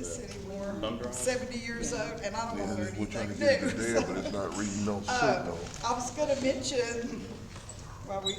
this anymore. Thumb drive? 70 years old, and I don't want to learn We're trying anything to get it new. there, but it's not reading no signal. I was going to mention, while we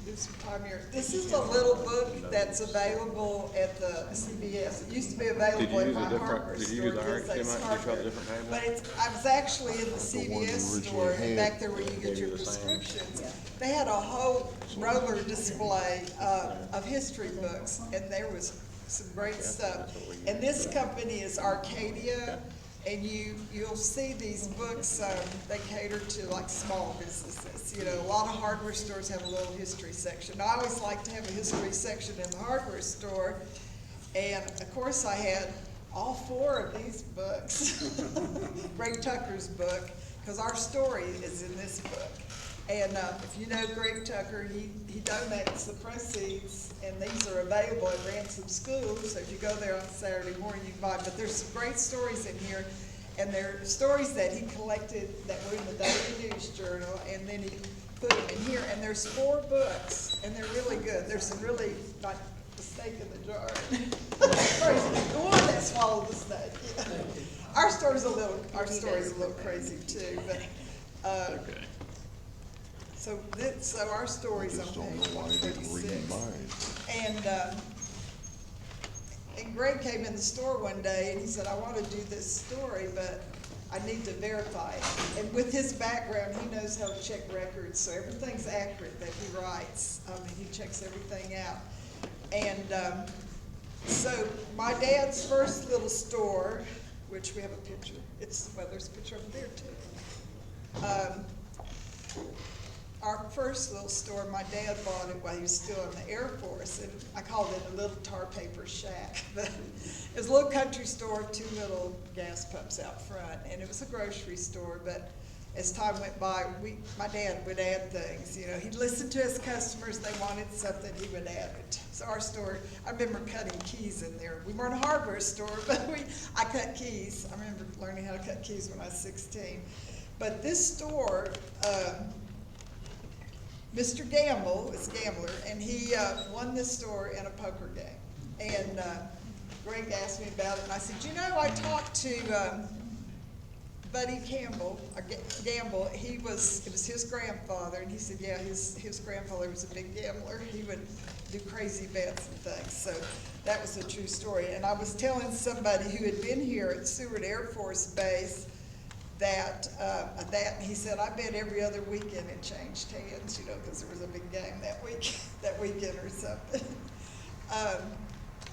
do some time here, this is a little book that's available at the CVS. It used to be available in my hardware store. Did you use a hardware? Did you try the different pages? But I was actually in the CVS store, and back there where you get your prescriptions. They had a whole roller display of history books, and there was some great stuff. And this company is Arcadia, and you'll see these books, they cater to like small businesses. You know, a lot of hardware stores have a little history section. I always like to have a history section in the hardware store, and of course I had all 4 of these books. Greg Tucker's book, because our story is in this book. And if you know Greg Tucker, he donates the proceeds, and these are available at Ransom School, so if you go there on Saturday morning, you can buy them. But there's some great stories in here, and they're stories that he collected that were in the Daily News Journal, and then he put them in here. And there's 4 books, and they're really good. There's some really, like the snake in the jar. The one that swallowed the snake. Yeah. Our story's a little crazy too, but. Okay. So our story's on page 136. And Greg came in the store one day and he said, I want to do this story, but I need to verify it. And with his background, he knows how to check records, so everything's accurate that he writes. He checks everything out. And so my dad's first little store, which we have a picture, there's a picture over there too. Our first little store, my dad bought it while he was still in the Air Force, and I called it a little tar paper shack. But it was a little country store, 2 little gas pumps out front, and it was a grocery store. But as time went by, my dad would add things. You know, he'd listen to his customers. They wanted something, he would add it. So our store, I remember cutting keys in there. We weren't a hardware store, but I cut keys. I remember learning how to cut keys when I was 16. But this store, Mr. Gamble is a gambler, and he won this store in a poker game. And Greg asked me about it, and I said, you know, I talked to Buddy Gamble. It was his grandfather, and he said, yeah, his grandfather was a big gambler. He would do crazy bets and things. So that was a true story. And I was telling somebody who had been here at Seward Air Force Base that he said, I bet every other weekend it changed hands, you know, because there was a big game that weekend or something.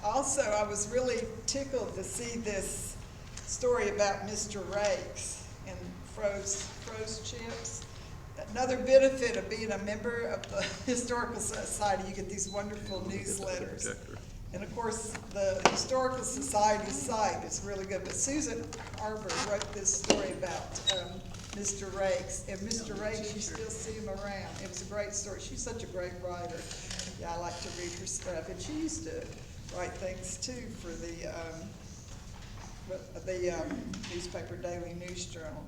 Also, I was really tickled to see this story about Mr. Rakes and froze chips. Another benefit of being a member of the Historical Society, you get these wonderful newsletters. And of course, the Historical Society site is really good. But Susan Arbor wrote this story about Mr. Rakes. And Mr. Rakes, you still see him around. It was a great story. She's such a great writer. Yeah, I like to read her stuff. And she used to write things too for the newspaper Daily News Journal.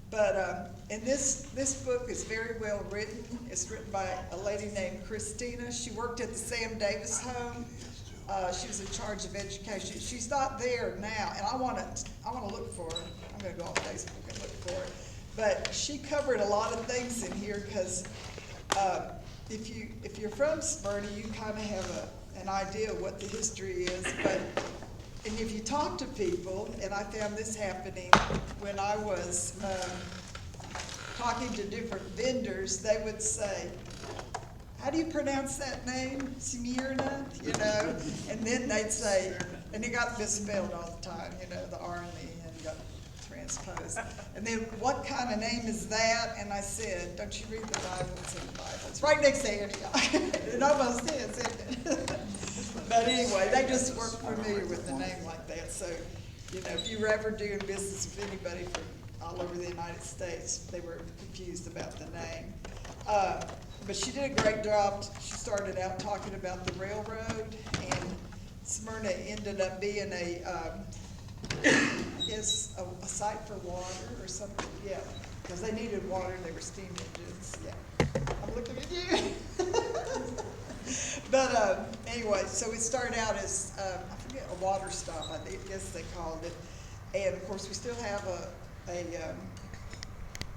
But and this book is very well written. It's written by a lady named Christina. She worked at the Sam Davis home. She was in charge of education. She's not there now, and I want to look for her. I'm going to go on Facebook and look for her. But she covered a lot of things in here because if you're from Smyrna, you kind of have an idea of what the history is. And if you talk to people, and I found this happening when I was talking to different vendors, they would say, how do you pronounce that name? Smyrna, you know? And then they'd say, and it got misspelled all the time, you know, the R and the N got transposed. And then, what kind of name is that? And I said, don't you read the Bible? It's in the Bible. It's right next to Antioch. It almost is, isn't it? But anyway, they just weren't familiar with the name like that. So, you know, if you were ever doing business with anybody from all over the United States, they were confused about the name. But she did a great job. She started out talking about the railroad, and Smyrna ended up being a site for water or something. Yeah, because they needed water. They were steam engines. Yeah, I'm looking at you. But anyway, so it started out as I forget, a water stop, guess they called it. And of course, we still have a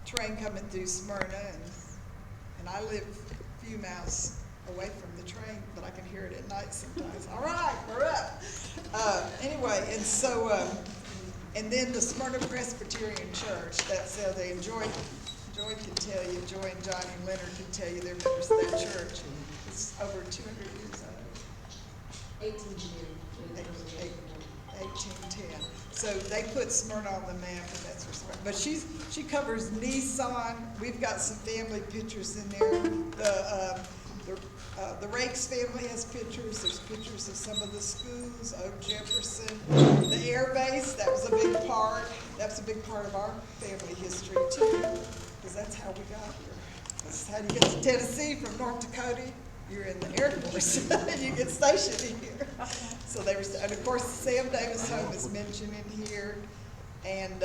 train coming through Smyrna, and I live a few miles away from the train, but I can hear it at night sometimes. All right, we're up. Anyway, and so, and then the Smyrna Presbyterian Church, that's they Joy can tell you, Joy and Johnny Leonard can tell you they're members of that church. It's over 200 years old. 1810. So they put Smyrna on the map, and that's where Smyrna. But she covers Nissan. We've got some family pictures in there. The Rakes family has pictures. There's pictures of some of the schools, Oak Jefferson, the air base. That was a big part. That's a big part of our family history too, because that's how we got here. That's how you get to Tennessee from North Dakota. You're in the Air Force, and you get stationed here. So they were, and of course, Sam Davis' home is mentioned in here, and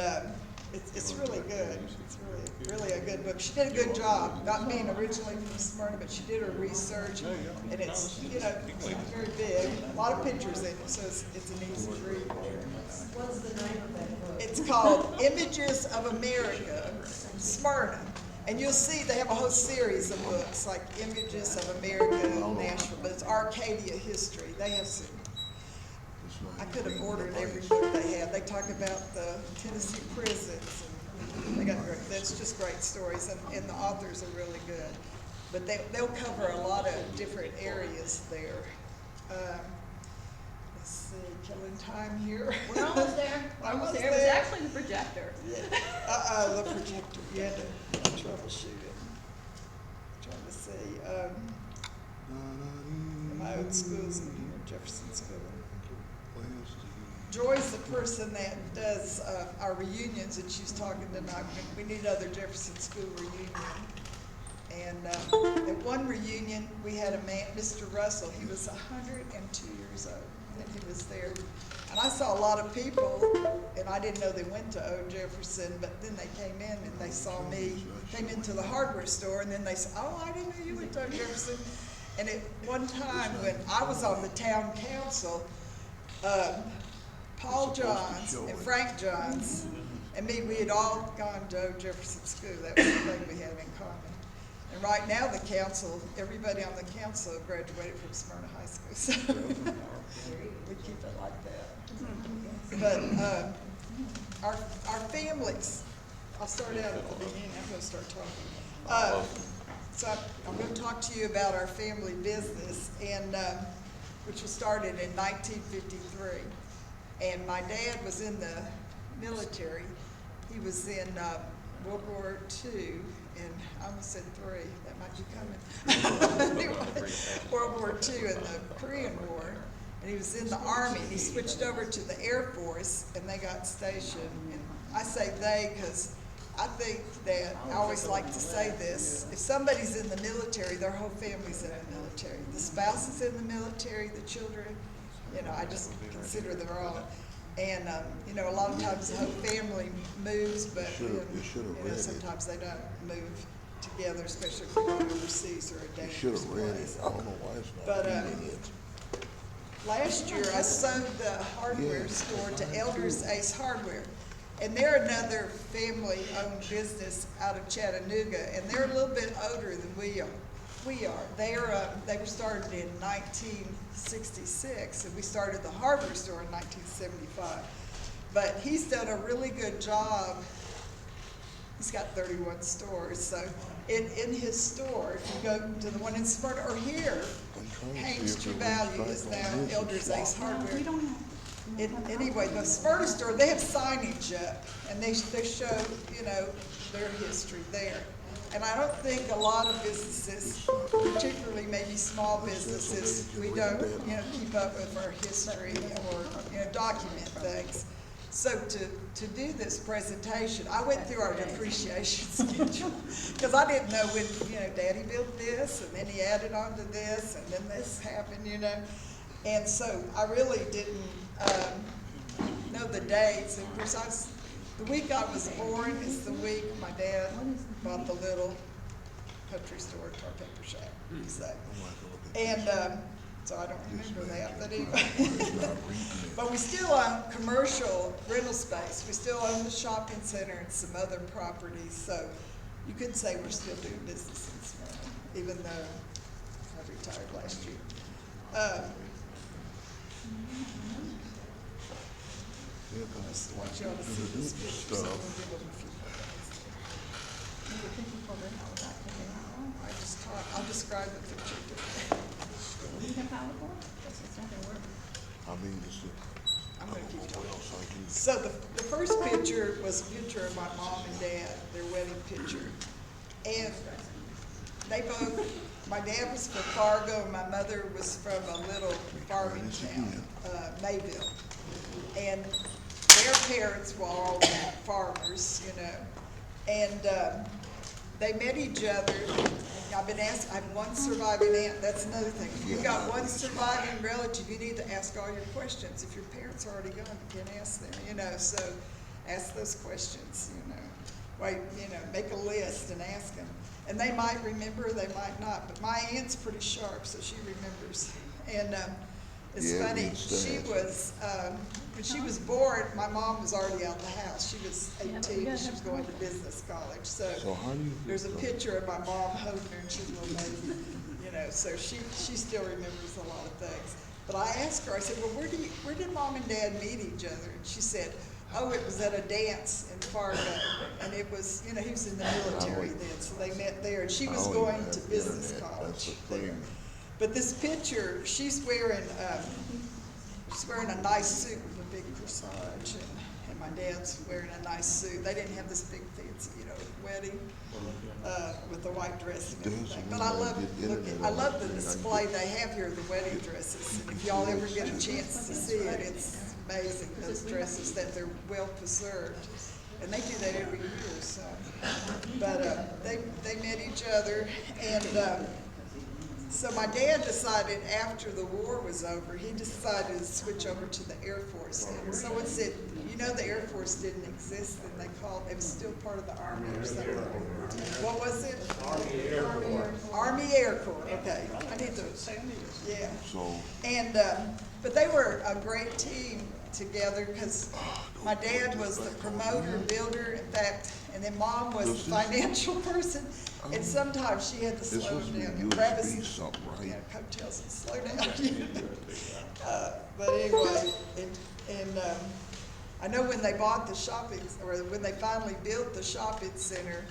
it's really good. It's really a good book. She did a good job, not being originally from Smyrna, but she did her research, and it's, you know, very big. A lot of pictures in it, so it's an easy read. What's the name of that book? It's called Images of America, Smyrna. And you'll see they have a whole series of books, like Images of America, Nashville, but it's Arcadia history. They have some, I could have ordered every book they have. They talk about the Tennessee prisons, and they got great, that's just great stories, and the authors are really good. But they'll cover a lot of different areas there. Let's see, killing time here. We're almost there. We're almost there. It was actually the projector. Yeah. The projector. You had to troubleshoot it. Trying to see. My own school's in here, Jefferson School. Joy's the person that does our reunions, and she's talking tonight. We need another Jefferson School reunion. And at one reunion, we had a man, Mr. Russell. He was 102 years old, and he was there. And I saw a lot of people, and I didn't know they went to Old Jefferson, but then they came in and they saw me, came into the hardware store, and then they said, oh, I didn't know you went to Old Jefferson. And at one time when I was on the town council, Paul Johns and Frank Johns and me, we had all gone to Old Jefferson School. That was the thing we had in common. And right now the council, everybody on the council graduated from Smyrna High School. So we keep it like that. But our families, I'll start out at the beginning. I'm going to start talking. So I'm going to talk to you about our family business, and which was started in 1953. And my dad was in the military. He was in World War II, and I almost said III. That might be coming. Anyway, World War II and the Korean War. And he was in the Army, and he switched over to the Air Force, and they got stationed. And I say they because I think that, I always like to say this, if somebody's in the military, their whole family's in the military. The spouse is in the military, the children, you know, I just consider them all. And, you know, a lot of times the whole family moves, but you know, sometimes they don't move together, especially if they're overseas or a dangerous place. I don't know why it's not. But last year I sold the hardware store to Elders Ace Hardware. And they're another family-owned business out of Chattanooga, and they're a little bit older than we are. They were started in 1966, and we started the hardware store in 1975. But he's done a really good job. He's got 31 stores, so in his store, if you go to the one in Smyrna or here, Haynes True Value is now Elders Ace Hardware. Anyway, the Smyrna store, they have signage up, and they show, you know, their history there. And I don't think a lot of businesses, particularly maybe small businesses, we don't, you know, keep up with our history or, you know, document things. So to do this presentation, I went through our depreciation schedule, because I didn't know when, you know, Daddy built this, and then he added on to this, and then this happened, you know. And so I really didn't know the dates. And of course, the week I was born is the week my dad bought the little country store, tar paper shack. So, and so I don't remember that, but anyway. But we still own commercial rental space. We still own the shopping center and some other properties, so you could say we're still doing business in Smyrna, even though I retired last year. Let's watch y'all to see this picture, so we'll give them a few minutes. I'll describe the picture. I mean, it's I'm gonna keep what talking. else I can. So the first picture was a picture of my mom and dad, their wedding picture. And they both, my dad was from Fargo and my mother was from a little farming town, Mayville. And their parents were all farmers, you know. And they met each other. I've been asked, I have one surviving aunt, that's another thing. If you've got one surviving relative, you need to ask all your questions. If your parents are already gone, you can't ask them, you know, so ask those questions, you know. Wait, you know, make a list and ask them. And they might remember, they might not, but my aunt's pretty sharp, so she remembers. And it's Yeah, funny, it's she was, when she was born, my mom was already out of the house. She was 18, she was going to business college, So how do you? there's a picture of my mom holding her and she's a little baby, you know, so she still remembers a lot of things. But I asked her, I said, well, where did mom and dad meet each other? And she said, oh, it was at a dance in Fargo. And it was, you know, he was in the military then, so they met there. And she was going to business college there. But this picture, she's wearing a nice suit with a big corsage, and my dad's wearing a nice suit. They didn't have this big fancy, you know, wedding with the white dress and everything. But I love the display they have here, the wedding dresses. And if y'all ever get a chance to see it, it's amazing, those dresses, that they're well preserved. And they do that every year, so. But they met each other, and so my dad decided after the war was over, he decided to switch over to the Air Force. And so you know, the Air Force didn't exist, and it was still part of the Army or something. What was it? Army Air Corps. Army Air Corps, okay. I need to, yeah. So. And, but they were a great team together, because my dad was the promoter, builder, in fact, and then mom was the financial person, and sometimes she had to This slow was down. a And Travis, USB something, yeah, right? coattails and slow down. But anyway, and I know when they bought the shopping, or when they finally built the shopping center,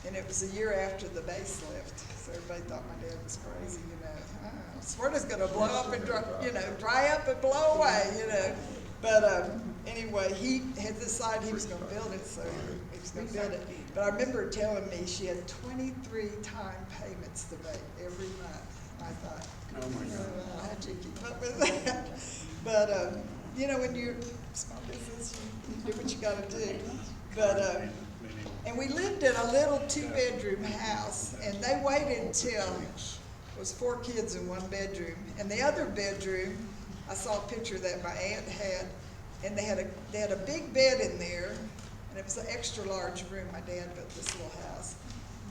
and it was a year after the base lift, so everybody thought my dad was crazy, you know. Smyrna's gonna blow up and dry up and blow away, you know. But anyway, he had decided he was gonna build it, so he was gonna build it. But I remember telling me she had 23 time payments to make every month. I thought, Oh my God. how'd you keep up with that? But you know, when you're small business, you do what you gotta do. But and we lived in a little 2-bedroom house, and they waited until it was 4 kids in 1 bedroom. And the other bedroom, I saw a picture that my aunt had, and they had a big bed in there, and it was an extra large room. My dad built this little house.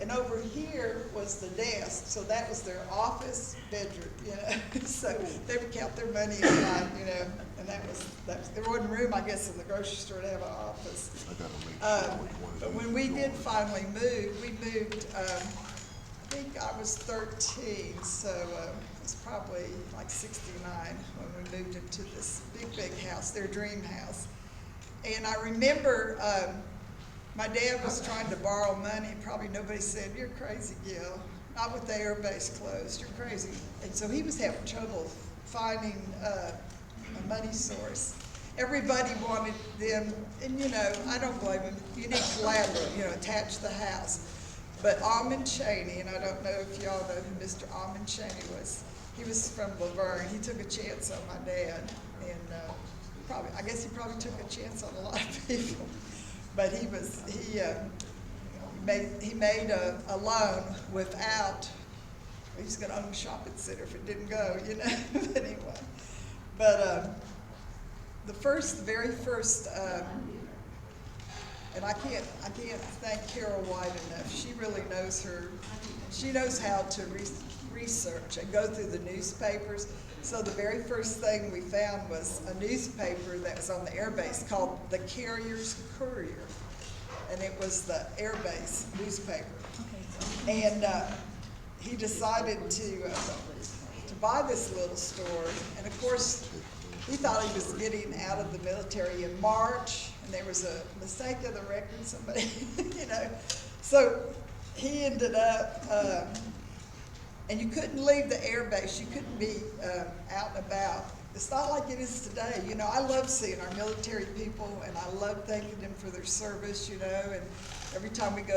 And over here was the desk, so that was their office bedroom, you know. So they would count their money at night, you know, and that was there wasn't room, I guess, in the grocery store to have an office. I gotta make sure which one But of when these we is did yours. finally move, we moved, I think I was 13, so it was probably like 69 when we moved into this big house, their dream house. And I remember my dad was trying to borrow money. Probably nobody said, "You're crazy, Gil. Not with the air base closed. You're crazy." And so he was having trouble finding a money source. Everybody wanted them, and you know, I don't blame them. You need collateral, you know, attach the house. But Almond Cheney, and I don't know if y'all know who Mr. Almond Cheney was. He was from Laverne. He took a chance on my dad, and I guess he probably took a chance on a lot of people. But he made a loan without. He was going to own a shopping center if it didn't go, you know. But anyway, but the very first. And I can't thank Carol White enough. She really knows she knows how to research and go through the newspapers. So the very first thing we found was a newspaper that was on the air base called the Carrier's Courier. And it was the air base newspaper. And he decided to buy this little store. And of course, he thought he was getting out of the military in March, and there was a mistake of the record, somebody, you know. So he ended up, and you couldn't leave the air base. You couldn't be out and about. It's not like it is today. You know, I love seeing our military people, and I love thanking them for their service, you know, and every time we go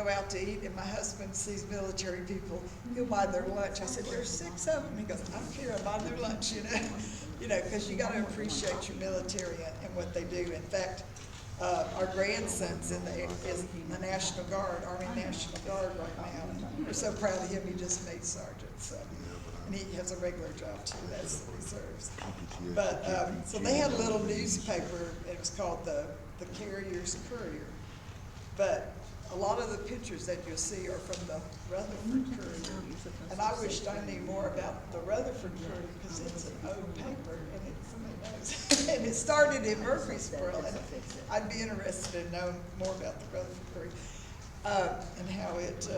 out to eat and my husband sees military people, he'll buy their lunch. I said, there's 6 of them. He goes, I don't care, I buy their lunch, you know. You know, because you got to appreciate your military and what they do. In fact, our grandson's in the National Guard, Army National Guard right now. We're so proud of him, he just made sergeant, so. And he has a regular job too, that's the reserves. But, so they had a little newspaper, it was called the Carrier's Courier. But a lot of the pictures that you'll see are from the Rutherford Courier. And I wished I knew more about the Rutherford Courier because it's an old paper and somebody knows. And it started in Murfreesboro, and I'd be interested in knowing more about the Rutherford Courier and how it,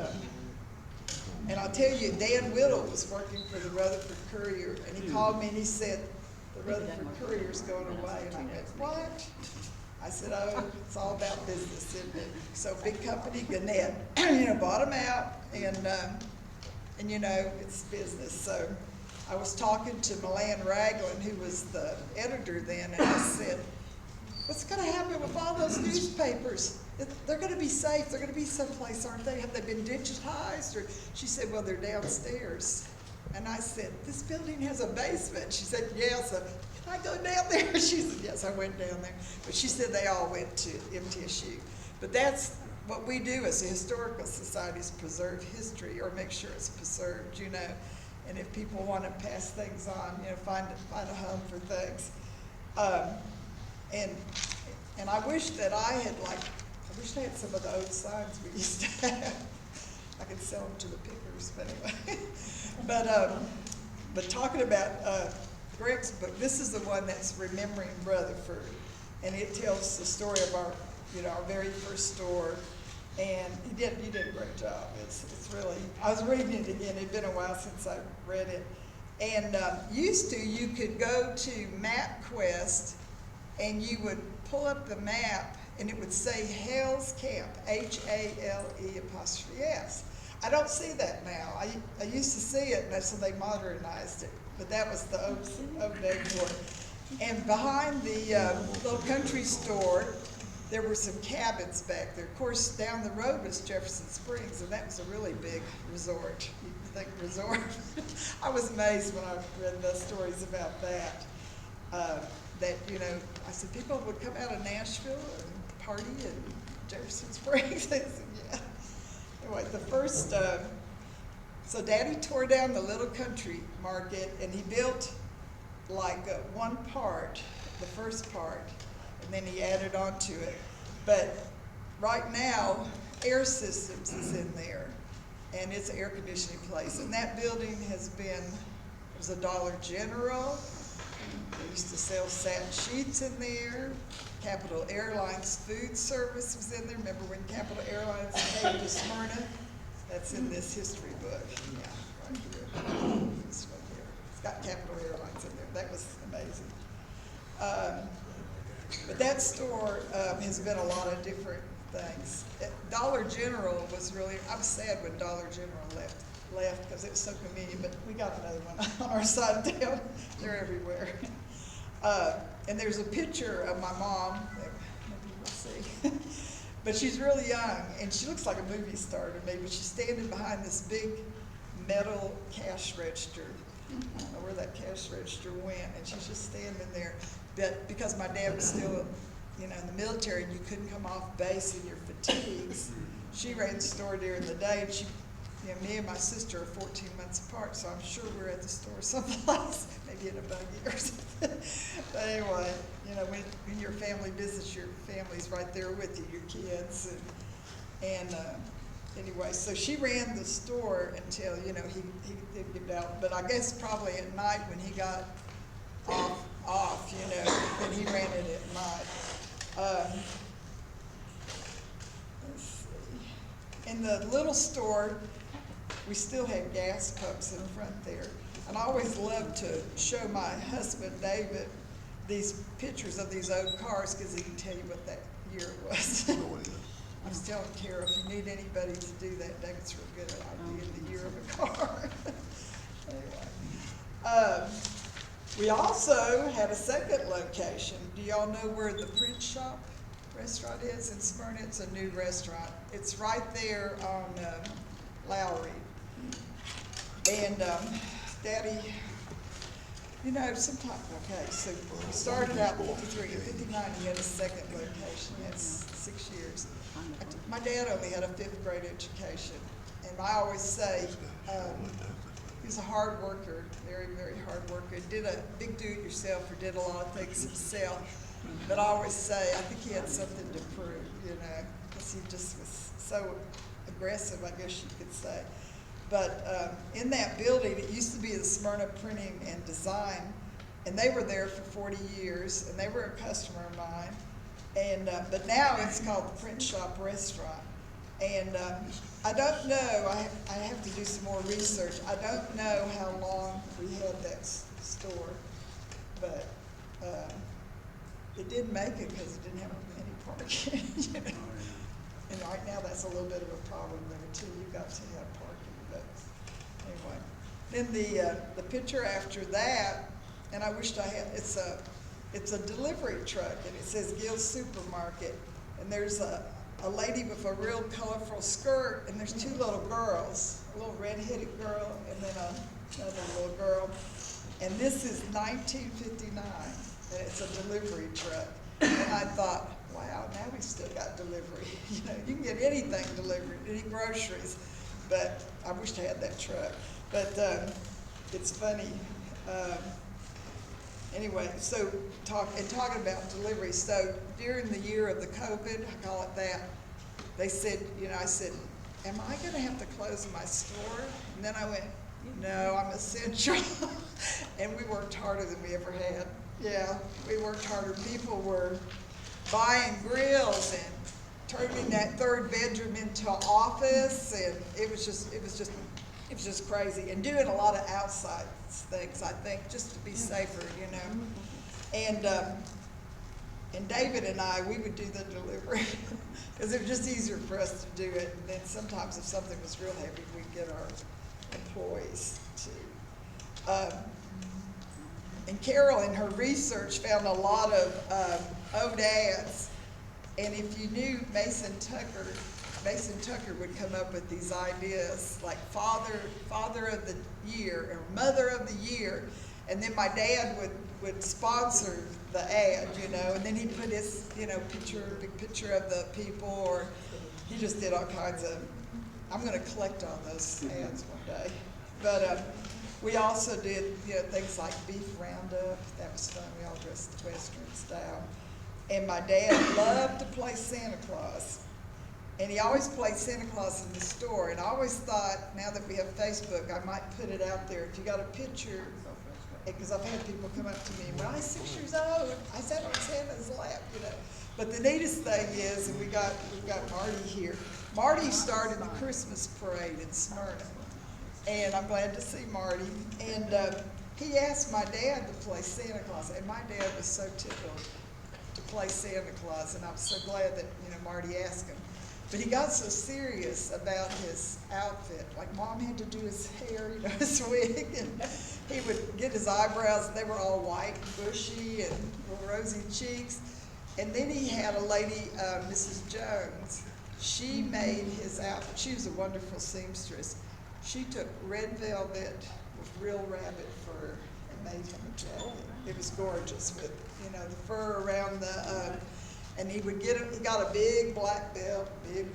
and I'll tell you, Dan Whittle was working for the Rutherford Courier, and he called me and he said, the Rutherford Courier's going away. And I went, what? I said, oh, it's all about business, isn't it? So big company, Gannett, you know, bought them out, and you know, it's business. So I was talking to Milan Ragland, who was the editor then, and I said, what's going to happen with all those newspapers? They're going to be safe. They're going to be someplace, aren't they? Have they been digitized? Or she said, well, they're downstairs. And I said, this building has a basement. She said, yes. Yeah. So, can I go down there? She said, yes, I went down there. But she said they all went to MTSU. But that's what we do as a historical society, is preserve history or make sure it's preserved, you know. And if people want to pass things on, you know, find a home for things. And I wish that I had some of the old signs we used to have. I could sell them to the pickers, but anyway. But talking about Greg's book, this is the one that's Remembering Rutherford, and it tells the story of our very first store. And you did a great job. It's really, I was reading it again. It'd been a while since I read it. And you could go to MapQuest, and you would pull up the map, and it would say Hale's Camp, HALE''S. I don't see that now. I used to see it, and so they modernized it, but that was the old name for it. And behind the little country store, there were some cabins back there. Of course, down the road was Jefferson Springs, and that was a really big resort. You think resort? I was amazed when I read the stories about that. That, you know, I said, people would come out of Nashville and party in Jefferson Springs. I said, yeah. Anyway, the first, so Daddy tore down the little country market, and he built like one part, the first part, and then he added on to it. But right now, Air Systems is in there, and it's an air conditioning place. And that building has been, it was a Dollar General. They used to sell satin sheets in there. Capital Airlines food service was in there. Remember when Capital Airlines came to Smyrna? That's in this history book. Yeah, right here. This one here. It's got Capital Airlines in there. That was amazing. But that store has been a lot of different things. Dollar General was really, I was sad when Dollar General left because it was so convenient, but we got another one on our side of town. They're everywhere. And there's a picture of my mom, that maybe you'll see. But she's really young, and she looks like a movie star to me, but she's standing behind this big metal cash register. I don't know where that cash register went, and she's just standing there. But because my dad was still, you know, in the military, and you couldn't come off base in your fatigues, she ran the store during the day, and she, you know, me and my sister are 14 months apart, so I'm sure we're at the store someplace, maybe in a buggy or something. But anyway, you know, when your family visits, your family's right there with you, your kids, and anyway, so she ran the store until, he did get out. But I guess probably at night when he got off, then he ran it at night. Let's see. In the little store, we still had gas pumps in front there. And I always loved to show my husband, David, these pictures of these old cars because he can tell you what that year it was. I was telling Carol, if you need anybody to do that, David's real good at idea the year of a car. Anyway. We also had a second location. Do y'all know where the Print Shop restaurant is in Smyrna? It's a new restaurant. It's right there on Lowry. And Daddy, sometimes, okay, so we started out in 53. In 59, he had a second location. That's 6 years. My dad only had a 5th grade education. And I always say, he was a hard worker, very, very hard worker. Did a big do-it-yourself, or did a lot of things himself. But I always say, I think he had something to prove, because he just was so aggressive, I guess you could say. But in that building, it used to be the Smyrna Printing and Design, and they were there for 40 years, and they were a customer of mine. And but now it's called the Print Shop Restaurant. And I don't know, I have to do some more research. I don't know how long we had that store, but it didn't make it because it didn't have any parking. And right now that's a little bit of a problem there too. You got to have parking, but anyway. Then the picture after that, and I wished I had. It's a delivery truck, and it says Gill's Supermarket, and there's a lady with a real colorful skirt, and there's 2 little girls, a little red-headed girl and then another little girl. And this is 1959, and it's a delivery truck. And I thought, wow, now we still got delivery. You can get anything delivered, any groceries. But I wished I had that truck. But it's funny. Anyway, so talking about delivery, so during the year of the COVID, I call it that, they said, I said, am I going to have to close my store? And then I went, no, I'm essential. And we worked harder than we ever had. Yeah, we worked harder. People were buying grills and turning that 3rd bedroom into an office, and it was just crazy. And doing a lot of outside things, I think, just to be safer, And David and I, we would do the delivery because it was just easier for us to do it. And then sometimes if something was real heavy, we'd get our employees to. And Carol, in her research, found a lot of old ads. And if you knew Mason Tucker would come up with these ideas like Father of the Year or Mother of the Year. And then my dad would sponsor the ad, and then he'd put his, big picture of the people, or he just did all kinds of, I'm going to collect all those ads one day. But we also did, things like beef roundup. That was fun. We all dressed Western style. And my dad loved to play Santa Claus. And he always played Santa Claus in the store. And I always thought, now that we have Facebook, I might put it out there. If you got a picture, because I've had people come up to me, when I was 6 years old, I sat on Santa's lap, But the neatest thing is, and we've got Marty here. Marty started the Christmas parade in Smyrna. And I'm glad to see Marty. And he asked my dad to play Santa Claus. And my dad was so tickled to play Santa Claus. And I'm so glad that, Marty asked him. But he got so serious about his outfit. Like Mom had to do his hair, his wig, and he would get his eyebrows, and they were all white and bushy and little rosy cheeks. And then he had a lady, Mrs. Jones. She made his outfit. She was a wonderful seamstress. She took red velvet with real rabbit fur and made him a jacket. It was gorgeous with, the fur around the, and he got a big black belt, big,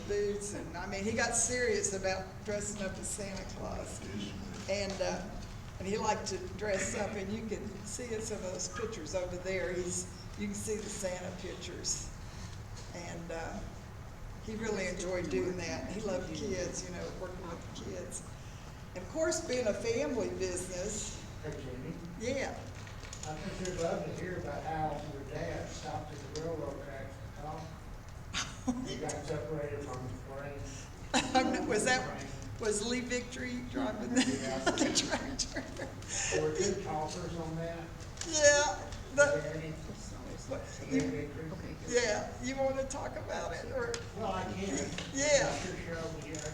boots, and he got serious about dressing up as Santa Claus. And he liked to dress up, and you can see in some of those pictures over there, you can see the Santa pictures. And he really enjoyed doing that. He loved kids, you know, working with the kids. And of course, being a family business, Hey, Jamie, yeah. I think you'd love to hear about how your dad stopped at the railroad tracks to talk. He got separated from the train. Was Lee Victory driving the tractor? There were good talkers on that. Yeah, but, Danny, you, Danny Vickery. yeah, you want to talk about it, or, Well, I can. Yeah. I'm sure Cheryl was here.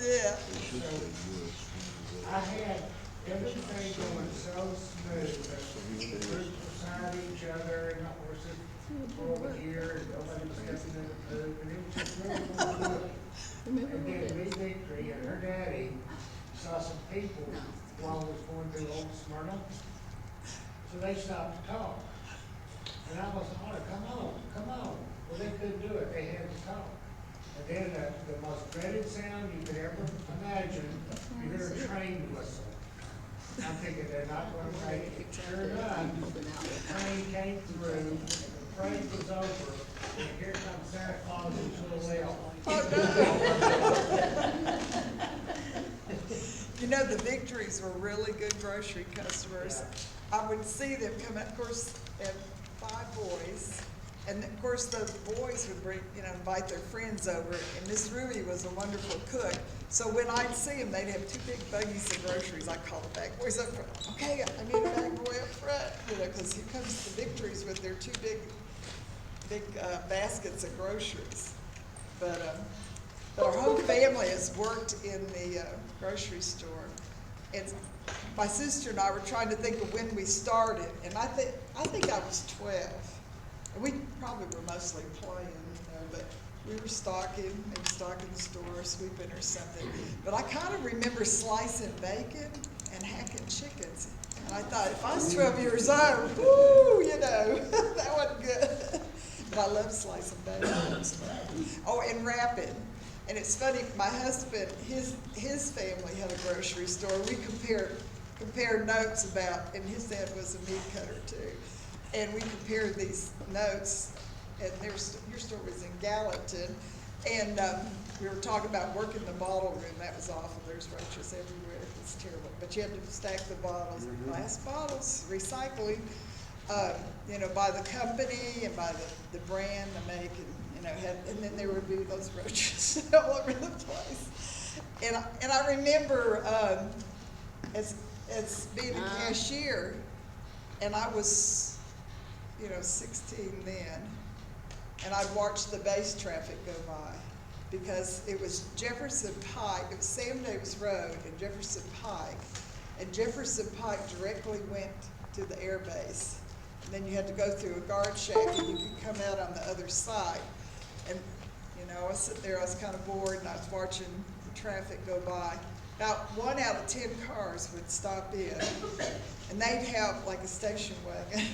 yeah. So, I had everything going so smooth, that the groups beside each other, and horses over here, and nobody was stepping in the poop, and it was just really fun. And then Lee Victory and her daddy saw some people while I was going through Old Smyrna, so they stopped to talk. And I was, oh, come on. Well, they couldn't do it, they had to talk. And then the most dreaded sound you could ever imagine, you hear a train whistle. I'm thinking they're not gonna make it. Sure enough, the train came through, the parade was over, and here comes Santa Claus and his little elf. Oh, no. You know, the Victories were really good grocery customers. I would see them come out, of course, and 5 boys. And of course, those boys would bring, you know, invite their friends over, and Miss Ruby was a wonderful cook. So when I'd see them, they'd have 2 big buggies of groceries. I'd call the bag boys up front. Okay, I need a bag boy up front, you know, because here comes the Victories with their 2 big baskets of groceries. But our whole family has worked in the grocery store. And my sister and I were trying to think of when we started, and I think I was 12. We probably were mostly playing, you know, but we were stocking the store, sweeping or something. But I kind of remember slicing bacon and hacking chickens. And I thought, if I was 12 years old, woo, you know, that wasn't good. But I love slicing bacon. Oh, and wrapping. And it's funny, my husband, his family had a grocery store. We compared notes about, and his dad was a meat cutter too. And we compared these notes, and your store was in Gallatin, and we were talking about working the bottle room. That was awful. There's roaches everywhere. It's terrible. But you had to stack the bottles, glass bottles, recycling, you know, by the company and by the brand, the make, and you know, and then there would be those roaches all over the place. And I remember as being a cashier, and I was, you know, 16 then, and I'd watch the base traffic go by, because it was Jefferson Pike, it was Sam Davis Road and Jefferson Pike directly went to the air base, and then you had to go through a guard shack and you could come out on the other side. And you know, I was sitting there, I was kind of bored, and I was watching the traffic go by. About 1 out of 10 cars would stop in, and they'd have like a station wagon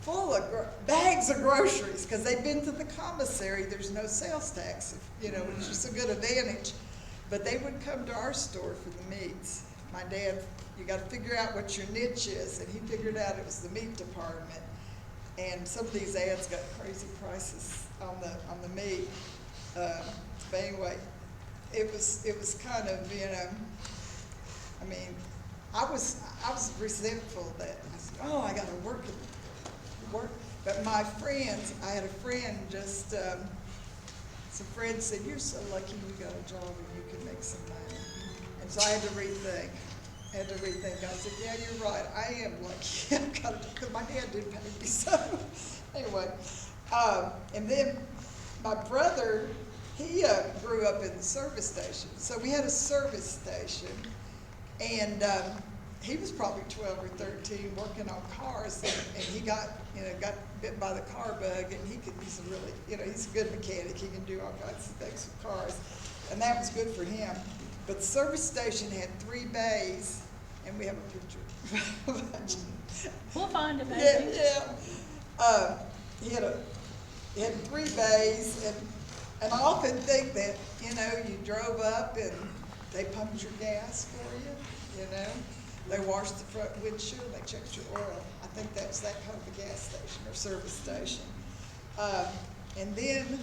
full of bags of groceries, because they've been to the commissary. There's no sales tax, you know, which is a good advantage. But they would come to our store for the meats. My dad, you got to figure out what your niche is, and he figured out it was the meat department. And some of these ads got crazy prices on the meat. But anyway, it was kind of, you know, I mean, I was resentful that I said, oh, I got to work. But my friends, I had a friend just, some friends said, you're so lucky you got a job and you can make some money. And so I had to rethink. I said, yeah, you're right. I am lucky. Because my dad didn't pay me. So anyway, and then my brother, he grew up in the service station. So we had a service station, and he was probably 12 or 13 working on cars, and he got bit by the car bug, and he's a really, you know, he's a good mechanic. He can do all kinds of things with cars, and that was good for him. But the service station had 3 bays, and we have a picture. We'll find it, baby. Yeah. He had 3 bays, and I often think that, you know, you drove up and they pumped your gas for you, you know. They washed the front windshield, they checked your oil. I think that's that kind of a gas station or service station. And then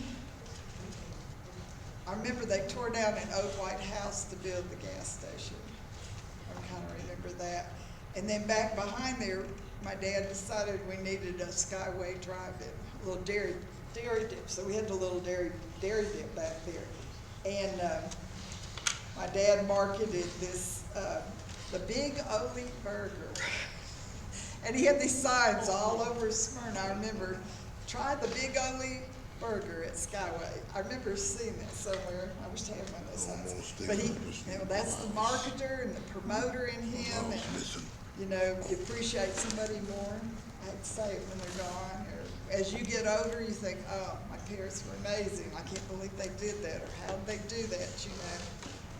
I remember they tore down an old white house to build the gas station. I kind of remember that. And then back behind there, my dad decided we needed a Skyway drive-in, a little dairy dip. So we had the little dairy dip back there. And my dad marketed this, the Big Ole Burger. And he had these signs all over Smyrna. I remember, try the Big Ole Burger at Skyway. I remember seeing that somewhere. I wish I had one of those signs. But he, you know, that's the marketer and the promoter in him. And, you know, you appreciate somebody more. I hate to say it when they're gone. Or as you get older, you think, oh, my parents were amazing. I can't believe they did that. Or how did they do that, you know?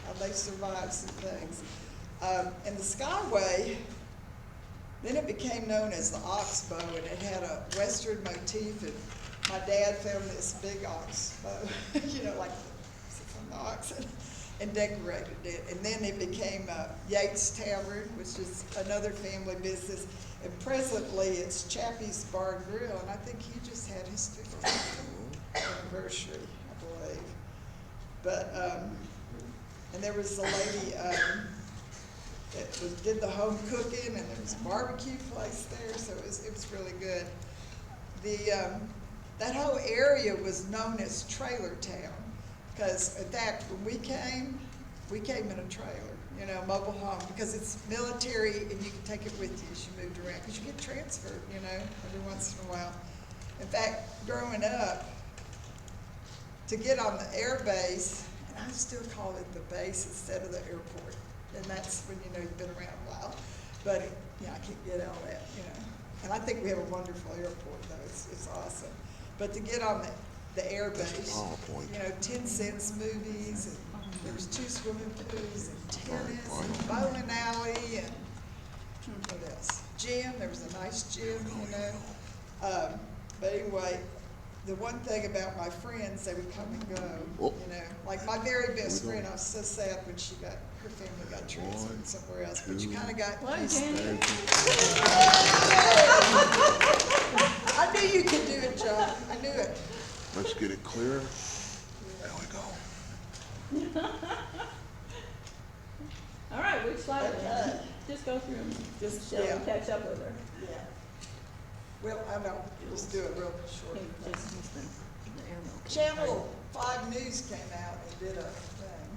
How they survived some things. And the Skyway, then it became known as the Oxbow, and it had a Western motif, and my dad found this big oxbow, you know, like from the oxen, and decorated it. And then it became Yates Tavern, which is another family business. And presently it's Chappie's Bar and Grill, and I think he just had his 50th anniversary, I believe. But, and there was a lady that did the home cooking, and there was a barbecue place there, so it was really good. That whole area was known as Trailer Town, because in fact, when we came in a trailer, you know, mobile home, because it's military and you can take it with you as you moved around, because you get transferred, you know, every once in a while. In fact, growing up, to get on the air base, and I still call it the base instead of the airport, and that's when you know you've been around a while, but yeah, I can't get all that, you know. And I think we have a wonderful airport, though. It's awesome. But to get on the air base, you know, 10 cents movies, and there was 2 swimming pools, and tennis, and bowling alley, and what else? Gym. There was a nice gym, you know. But anyway, the one thing about my friends, they would come and go, you know. Like my very best friend, I was so sad when her family got transferred somewhere else, but you kind of got used to it. I knew you could do it, John. I knew it. Let's get it clear. There we go. All right, which slide? Just go through them. Just, Shall yeah. we catch up with her? Yeah. Well, I know, just do it real short. Channel 5 News came out and did a thing.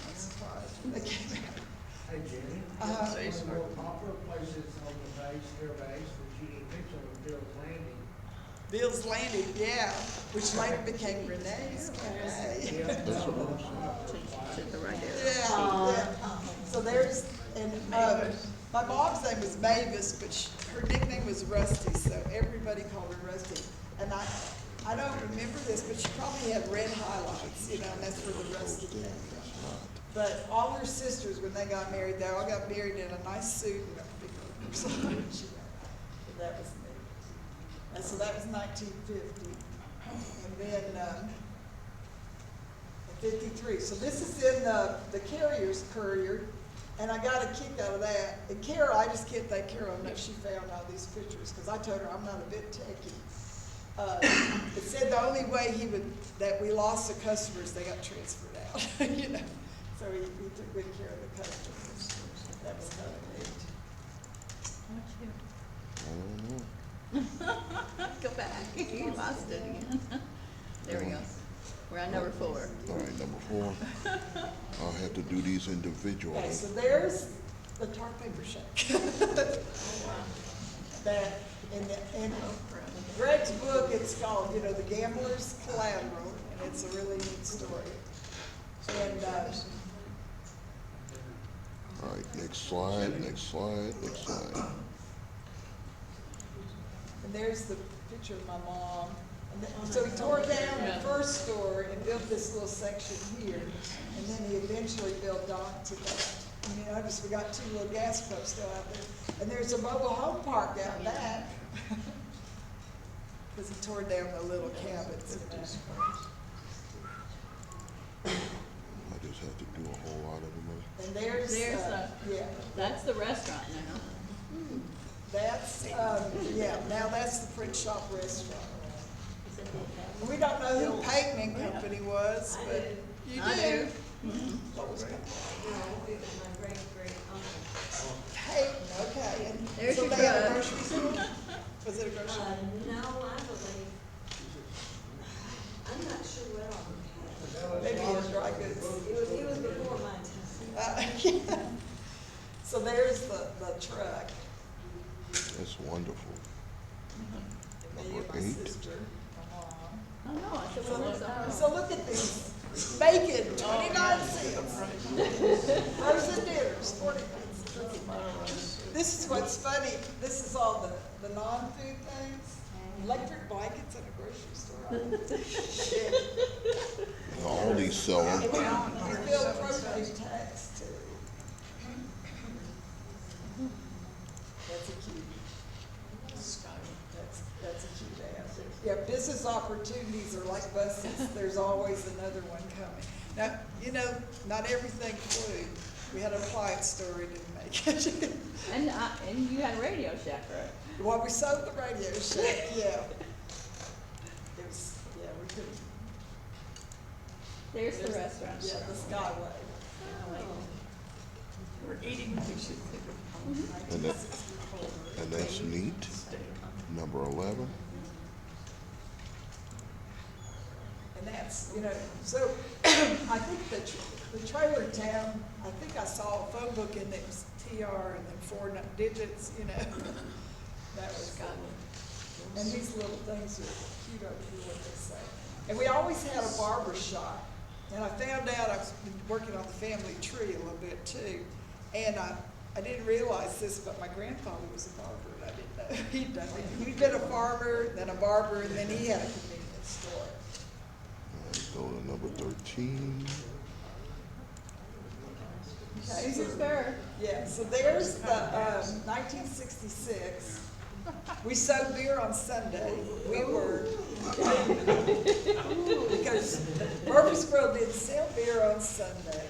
I'm surprised when they came out. Hey, Jenny, Uh-huh. one of the more popular places on the base, air base, that you didn't mention was Bill's Landing. Bill's Landing, yeah, which later became Renee's Cafe. Yeah, that's what I'm To the right there. Yeah. So there's, and my mom's name was Mavis, but her nickname was Rusty, so everybody called her Rusty. And I don't remember this, but she probably had red highlights, you know, and that's where the Rusty came from. But all her sisters, when they got married, they all got married in a nice suit and a big so that was me. And so that was 1950. And then 53. So this is in the Carrier's Courier, and I got a kick out of that. And Carol, I just can't thank Carol enough. She found all these pictures, because I told her I'm not a bit techie. It said the only way that we lost the customers, they got transferred out, you know. So he took good care of the customers. That was kind of neat. Go back. You lost it again. There we go. We're on number 4. All right, number 4. I'll have to do these individually. Okay, so there's the tar paper shack. That in Greg's book, it's called, you know, The Gambler's Collateral, and it's a really neat story. And All right, next slide, next slide, next slide. And there's the picture of my mom. And so he tore down the first store and built this little section here, and then he eventually built onto that. And you notice we got 2 little gas pumps still out there. And there's a mobile home park out back. Because he tore down the little cabins in that. I just have to do a whole lot of them. And there's yeah. That's the restaurant now. That's, yeah, now that's the print shop restaurant. And we don't know know who Peyton and Company was, but you I do. do. What was Peyton? No, it was my great-great-uncle. Peyton, okay. And There's so your they had a drug. grocery store? Was it a grocery store? No, I believe, I'm not sure what all we had. Maybe a dry goods. It was before my time. Yeah. So there's the truck. That's wonderful. Me and Number my 8. sister, my mom. I know, I said, well, there's So look at these, bacon, 29 cents. Frozen dinners, 40 cents. This is what's funny, this is all the non-food things, electric blankets in a grocery store. Shit. All these sell them. And we bill propane tax too. That's a cute. That's a cute ad. Yeah, business opportunities are like buses. There's always another one coming. Now, you know, not everything flew. We had an appliance store, it didn't make it. And you had a Radio Shack, right? Well, we sold the Radio Shack, yeah. It was, yeah, we couldn't, There's the restaurant. yeah, the Skyway. We're eating dishes. And that's neat. Number 11. And that's, you know, so I think the trailer town, I think I saw a phone book in there, it was TR and then 4 digits, you know. That was good. And these little things are cute over here, what they say. And we always had a barber shop. And I found out, I've been working on the family tree a little bit too. And I didn't realize this, but my grandfather was a barber, and I didn't know he'd done it. He'd been a farmer, then a barber, and then he had a convenience store. Go to number 13. Okay, Who's so- your third? Yeah, so there's the 1966. We sold beer on Sunday. We were, because Murfreesboro didn't sell beer on Sunday.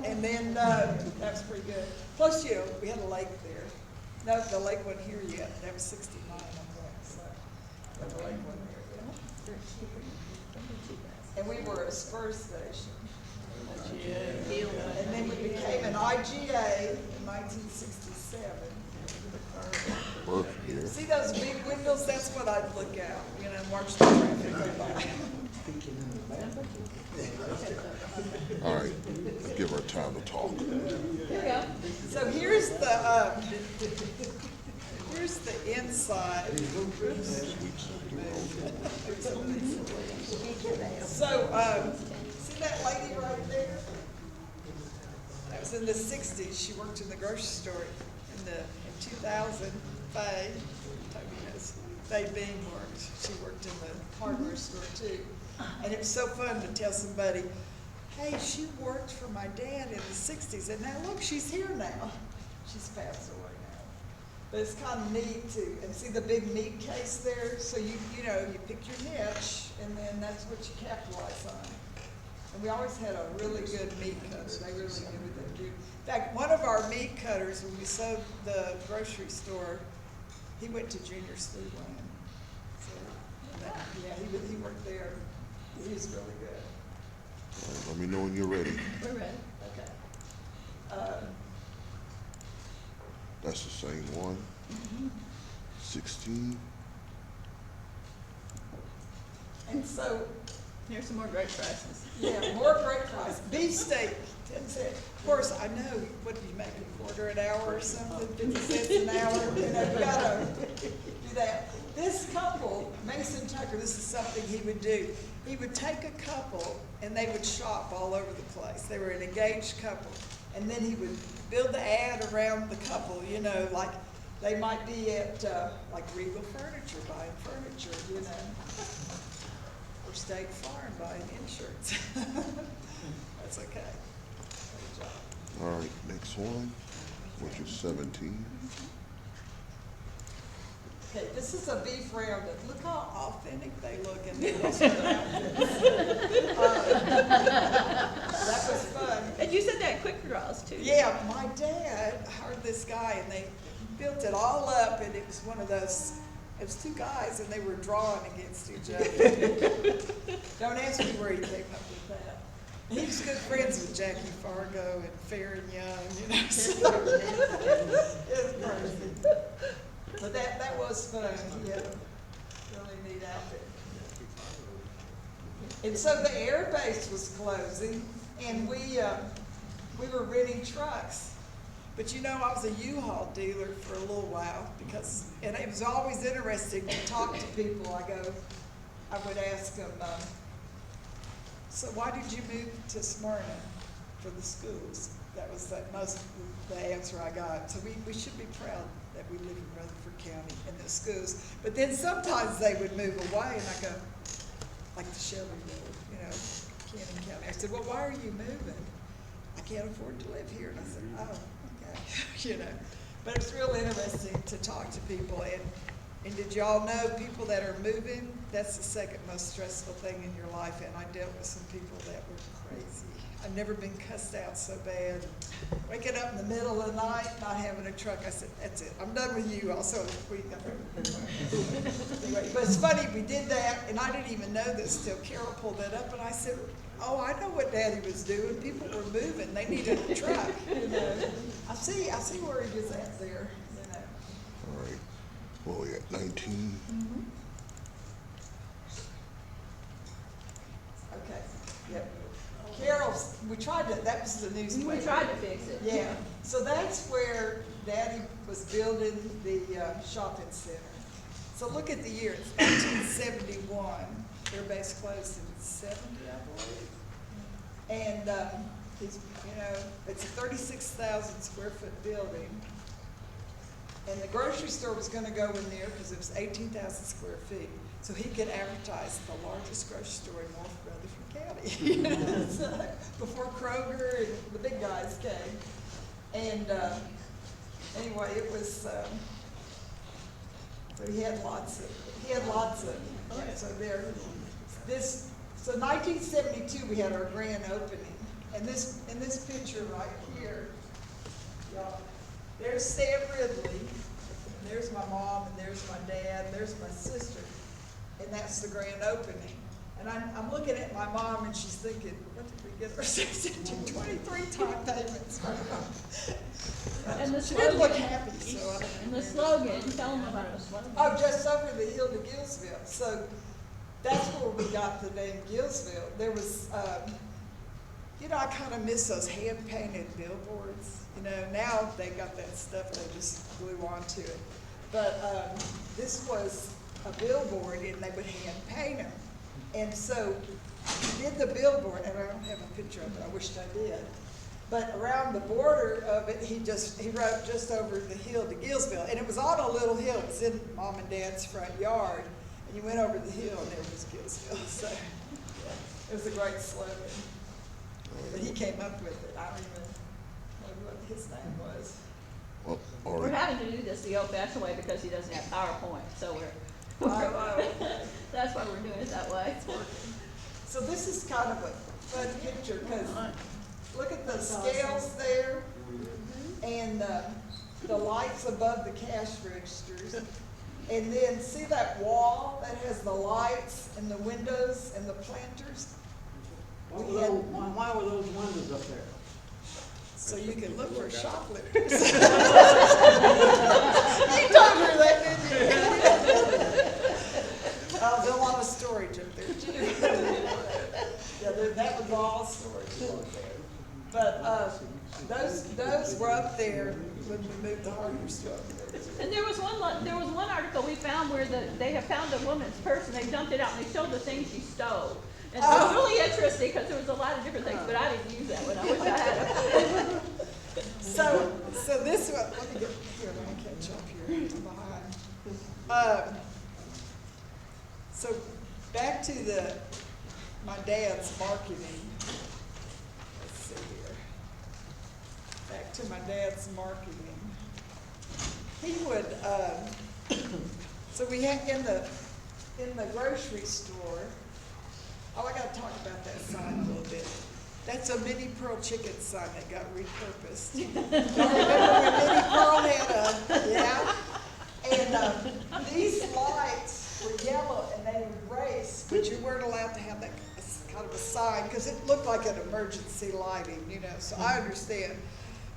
And then, that was pretty good. Plus, you know, we had a lake there. No, the lake wasn't here yet. That was 69, I think, so. But the lake wasn't here yet. And we were a Spurs station. And then we became an IGA in 1967. Burke here. See those big windows? That's what I'd look out, you know, and watch the traffic go by. All right, let's give her time to talk. There you go. So here's the inside. So, see that lady right there? That was in the 60s. She worked in the grocery store in 2000. Faye, Toby knows, Faye Bean worked. She worked in the hardware store too. And it was so fun to tell somebody, hey, she worked for my dad in the 60s, and now look, she's here now. She's passed away now. But it's kind of neat too. And see the big meat case there? So you know, you pick your niche, and then that's what you capitalize on. And we always had a really good meat cutter. They really knew what they do. In fact, one of our meat cutters, when we sold the grocery store, he went to junior school land. So, yeah, he worked there. He was really good. All right, let me know when you're ready. We're ready. Okay. That's the same one. 16. And so, Here's some more great prices. yeah, more great price. Beef steak, 10 cents. Of course, I know, what do you make, a quarter an hour or something, 50 cents an hour? You know, you gotta do that. This couple, Mason Tucker, this is something he would do. He would take a couple and they would shop all over the place. They were an engaged couple. And then he would build the ad around the couple, you know, like they might be at like Regal Furniture buying furniture, you know. Or State Farm buying insurance. That's okay. Good job. All right, next one, which is 17. Okay, this is a beef rounded. Look how authentic they look in their Western outfits. That was fun. And you said that quick draws too. Yeah, my dad hired this guy and they built it all up, and it was one of those It was two guys, and they were drawing against each other. Don't ask me where he came up with that. He was good friends with Jackie Fargo and Fair and Young, you know. So it was crazy. But that was fun. He had a really neat outfit. And so the air base was closing, and we were renting trucks. But you know, I was a U-Haul dealer for a little while and it was always interesting to talk to people. I would ask them, so why did you move to Smyrna for the schools? That was the answer I got. So we should be proud that we live in Rutherford County and the schools. But then sometimes they would move away, and I go, like the Shelbyville, you know, Cannon County. I said, well, why are you moving? I can't afford to live here. And I said, oh, okay, you know. But it's real interesting to talk to people. And did y'all know people that are moving, that's the second most stressful thing in your life. And I dealt with some people that were crazy. I've never been cussed out so bad. Waking up in the middle of the night, not having a truck, I said, that's it, I'm done with you. Also, anyway, but it's funny, we did that, and I didn't even know this till Carol pulled that up, and I said, oh, I know what Daddy was doing. People were moving. They needed a truck, you know. I see where he was at there, you know. All right. Well, we got 19. Okay, yep. Carol's, that was the newspaper. We tried to fix it. Yeah, so that's where Daddy was building the shopping center. So look at the year, it's 1971. Their base closed in 70, I believe. And he's, you know, it's a 36,000 square foot building. And the grocery store was going to go in there because it was 18,000 square feet. So he could advertise the largest grocery store in North Rutherford County. You know, so before Kroger and the big guys came. And anyway, it was, so he had lots of, yeah, so there, so 1972 we had our grand opening. And in this picture right here, y'all, there's Sam Ridley, and there's my mom, and there's my dad, and there's my sister, and that's the grand opening. And I'm looking at my mom, and she's thinking, what did we get ourselves into? 23 time payments. And the She didn't slogan, look happy, so I don't know. and the slogan, tell them about the slogan. Oh, just over the hill to Gillsville. So that's where we got the name Gillsville. There was, you know, I kind of miss those hand-painted billboards. You know, now they got that stuff they just glue onto it. But this was a billboard, and they would hand-paint them. And so he did the billboard, and I don't have a picture of it. I wished I did. But around the border of it, he wrote just over the hill to Gillsville. And it was on a little hill. It was in Mom and Dad's front yard. And you went over the hill, and there was Gillsville. So yeah, it was a great slogan. But he came up with it. I don't even know what his name was. Well, all We're right. having to do this the old-fashioned way because he doesn't have PowerPoint, so that's why we're doing it that way. So this is kind of a fun picture because look at the scales there and the lights above the cash registers. And then see that wall that has the lights and the windows and the planters? Why were those windows up there? So you can look for shoplifters. You told her that, didn't you? Oh, there's a lot of storage up there too. Yeah, that was all storage up there. But those were up there when we moved the hardware store. And there was one article we found where they have found a woman's purse and they dumped it out and they showed the things she stole. And it was really interesting because there was a lot of different things, but I didn't use that one. I wish I had it. So this one, let me get here, let me catch up here, I'm behind. So back to my dad's marketing. Let's see here. Back to my dad's marketing. He would, so we had in the grocery store. Oh, I gotta talk about that sign a little bit. That's a Mini Pearl chicken sign that got repurposed. Y'all remember when Mini Pearl had yeah? And these lights were yellow and they would race, but you weren't allowed to have that kind of a sign because it looked like an emergency lighting, you know. So I understand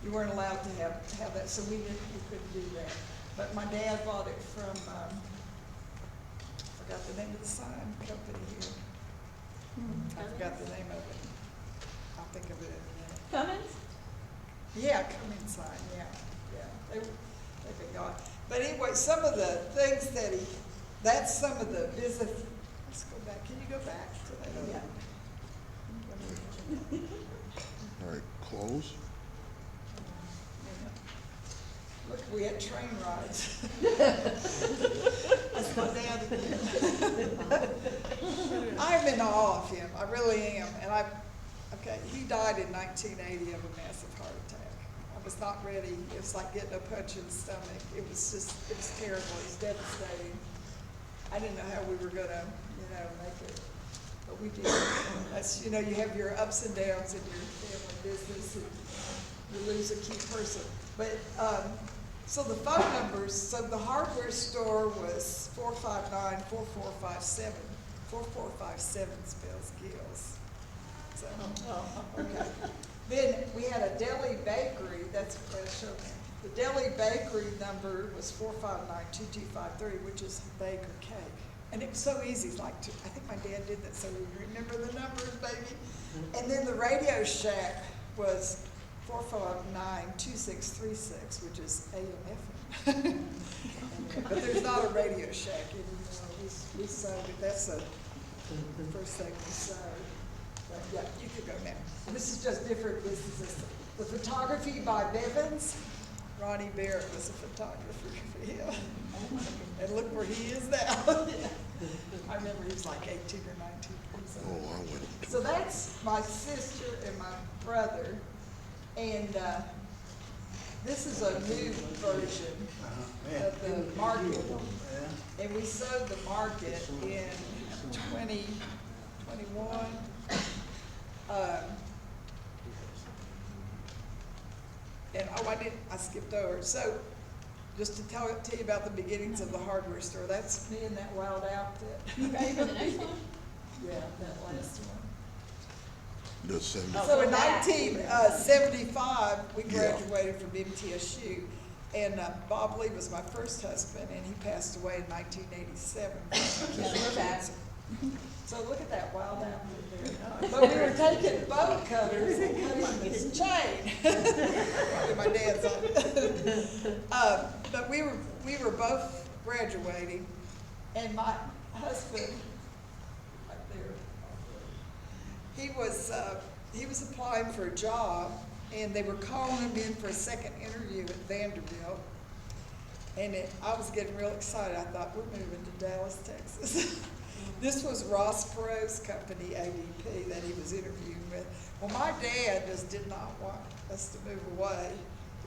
you weren't allowed to have that, so we couldn't do that. But my dad bought it from, forgot the name of the sign company here. I forgot the name of it. I'll think of it in a minute. Cummins? Yeah, come inside, yeah. They've been gone. But anyway, some of the things that that's some of the business, let's go back, can you go back to that? Yeah. All right, close. Look, we had train rides. That's my dad again. I'm in awe of him, I really am. And he died in 1980 of a massive heart attack. I was not ready. It was like getting a punch in the stomach. It was terrible. It was devastating. I didn't know how we were gonna, make it, but we did. That's, you have your ups and downs in your family business, and you lose a key person. But, so the phone numbers, so the hardware store was 459-4457. 4457 spells Gills. So, okay. Then we had a deli bakery, that's what I showed me. The deli bakery number was 459-2253, which is Baker Cake. And it was so easy, I think my dad did that, so we remember the numbers, baby. And then the Radio Shack was 459-2636, which is AM FM. But there's not a Radio Shack anymore. We sold it. That's the first thing we sold. But yeah, you could go now. This is just different businesses. The photography by Bevins. Ronnie Barrett was a photographer for him. And look where he is now. I remember he was like 18 or 19. Oh, I went. So that's my sister and my brother. And this is a new version of the market. And we sold the market in 2021. And I skipped over. So just to tell you about the beginnings of the hardware store, that's me in that wild outfit. You ready for the next one? Yeah, that last one. The 70. So in 1975, we graduated from MTSU, and Bob Lee was my first husband, and he passed away in 1987. Yeah, we're back. So look at that wild outfit there. But we were taking boat cutters and cutting this chain. My dad's on it. But we were both graduating, and my husband, right there, he was applying for a job, and they were calling him in for a second interview at Vanderbilt. And I was getting real excited. I thought, we're moving to Dallas, Texas. This was Ross Perot's company, ADP, that he was interviewing with. Well, my dad just did not want us to move away.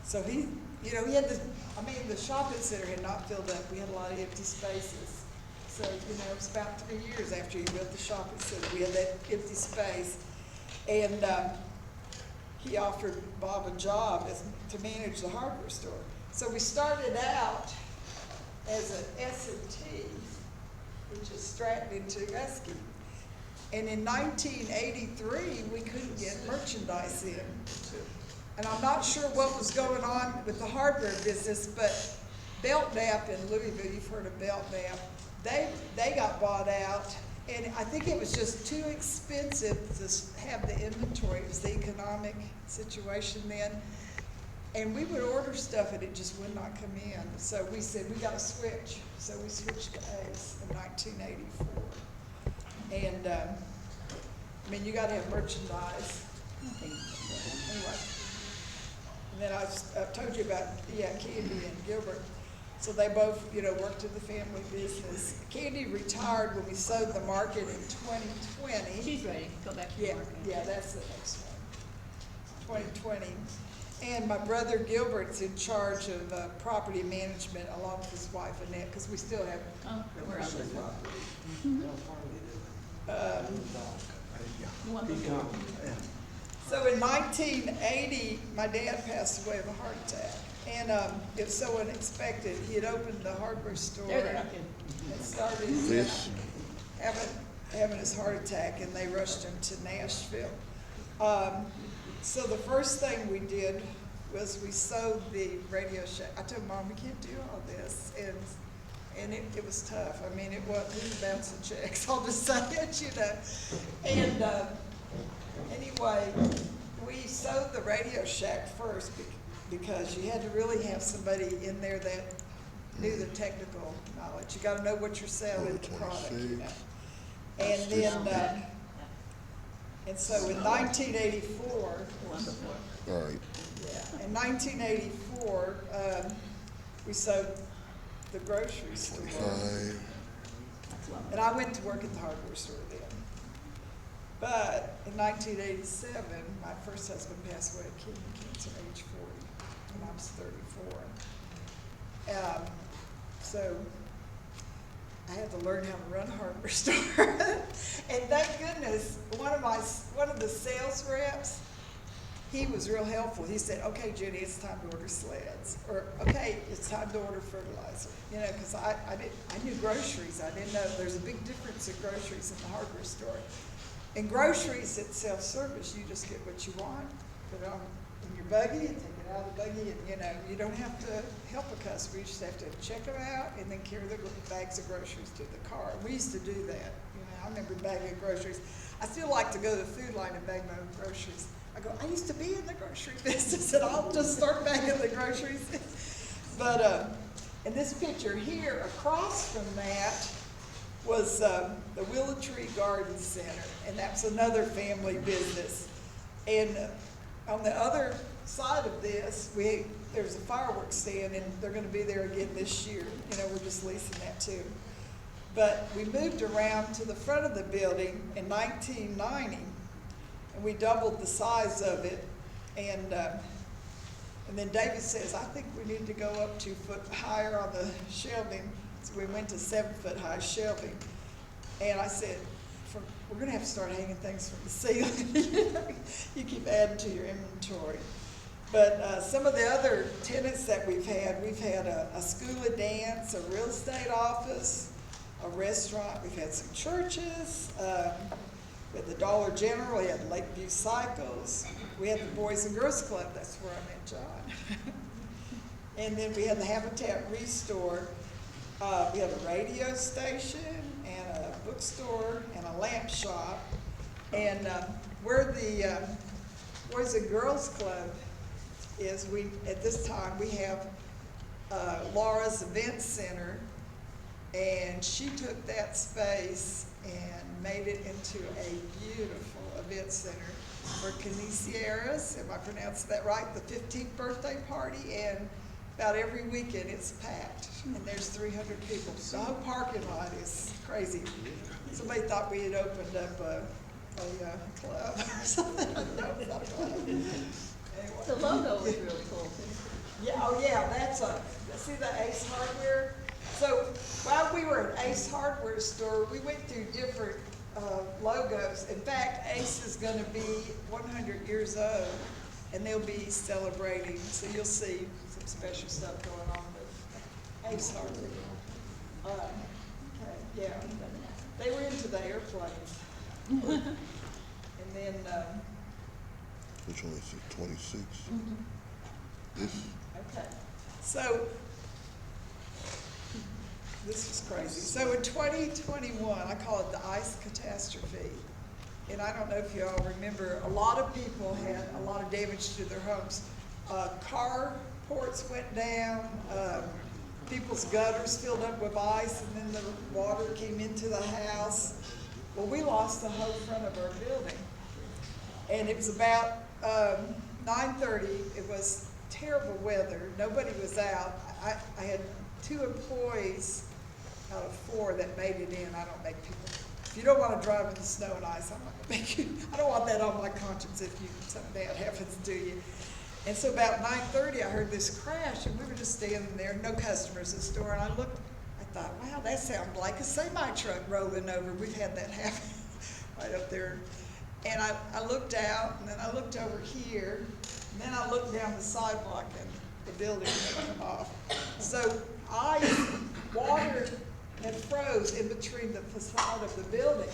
So he had the shopping center had not filled up. We had a lot of empty spaces. So, it was about 3 years after he built the shopping center. We had that empty space. And he offered Bob a job to manage the hardware store. So we started out as an S&T, which is Stratton and Tuskegee. And in 1983, we couldn't get merchandise in. And I'm not sure what was going on with the hardware business, but Belknap in Louisville, you've heard of Belknap, they got bought out, and I think it was just too expensive to have the inventory. It was the economic situation then. And we would order stuff and it just would not come in. So we said, we got to switch. So we switched to Ace in 1984. And you got to have merchandise. Anyway. And then I told you about, Candy and Gilbert. So they both, worked in the family business. Candy retired when we sold the market in 2020. She's ready. Go back to the market. Yeah, that's the next one. 2020. And my brother Gilbert's in charge of property management along with his wife Annette, because we still have commercial property. You want the So in 1980, my dad passed away of a heart attack. And it was so unexpected. He had opened the hardware store There they are. and started This, having his heart attack, and they rushed him to Nashville. So the first thing we did was we sold the Radio Shack. I told Mom, we can't do all this, and it was tough. I mean, it was bouncing checks. I'll just say it, you know. And anyway, we sold the Radio Shack first because you had to really have somebody in there that knew the technical knowledge. You got to know what you're selling, the product, you know. And then, and so in 1984, all right, yeah, in 1984, we sold the grocery store. 25, And I went to work at the hardware store then. But in 1987, my first husband passed away of kidney cancer at age 40, and I was 34. So I had to learn how to run a hardware store. And thank goodness, one of the sales reps, he was real helpful. He said, okay, Ginny, it's time to order sleds. Or, okay, it's time to order fertilizer. You know, because I knew groceries. I didn't know there's a big difference in groceries in the hardware store. In groceries, it's self-service. You just get what you want, put it on in your buggy, and take it out of the buggy, and you know, you don't have to help a customer. You just have to check them out and then carry the bags of groceries to the car. We used to do that. You know, I remember bagging groceries. I still like to go to the food line and bag my own groceries. I go, I used to be in the grocery business, and I'll just start bagging the groceries. But in this picture here, across from that was the Willow Tree Garden Center, and that's another family business. And on the other side of this, there's a fireworks stand, and they're going to be there again this year. You know, we're just leasing that too. But we moved around to the front of the building in 1990, and we doubled the size of it. And then David says, I think we need to go up 2 foot higher on the shelving. So we went to 7 foot high shelving. And I said, we're going to have to start hanging things from the ceiling. You keep adding to your inventory. But some of the other tenants that we've had a school of dance, a real estate office, a restaurant. We've had some churches. We had the Dollar General. We had Lakeview Cycles. We had the Boys and Girls Club. That's where I met John. And then we had the Habitat Restore. We have a radio station and a bookstore and a lamp shop. And where the Boys and Girls Club is, at this time we have Laura's Event Center, and she took that space and made it into a beautiful event center for Canisiaris, if I pronounced that right, the 15th birthday party, and about every weekend it's packed, and there's 300 people. The whole parking lot is crazy. Somebody thought we had opened up a club or something. No, it's not a club. Anyway. The logo is really cool too. Yeah, oh yeah, see the Ace Hardware? So while we were at Ace Hardware store, we went through different logos. In fact, Ace is going to be 100 years old, and they'll be celebrating. So you'll see some special stuff going on with Ace Hardware. Okay, yeah, they were into the airplanes. And then, which one is it, 26? This, okay, so this is crazy. So in 2021, I call it the ice catastrophe. And I don't know if you all remember, a lot of people had a lot of damage to their homes. Car ports went down, people's gutters filled up with ice, and then the water came into the house. Well, we lost the whole front of our building. And it was about 9:30. It was terrible weather. Nobody was out. I had 2 employees out of 4 that made it in. I don't make people. If you don't want to drive in the snow and ice, I'm not going to make you. I don't want that on my conscience if something bad happens to you. And so about 9:30, I heard this crash, and we were just standing there, no customers in the store. And I thought, wow, that sounded like a semi-truck rolling over. We've had that happen right up there. And I looked out, and then I looked over here, and then I looked down the sidewalk, and the building had come off. So water had froze in between the facade of the building,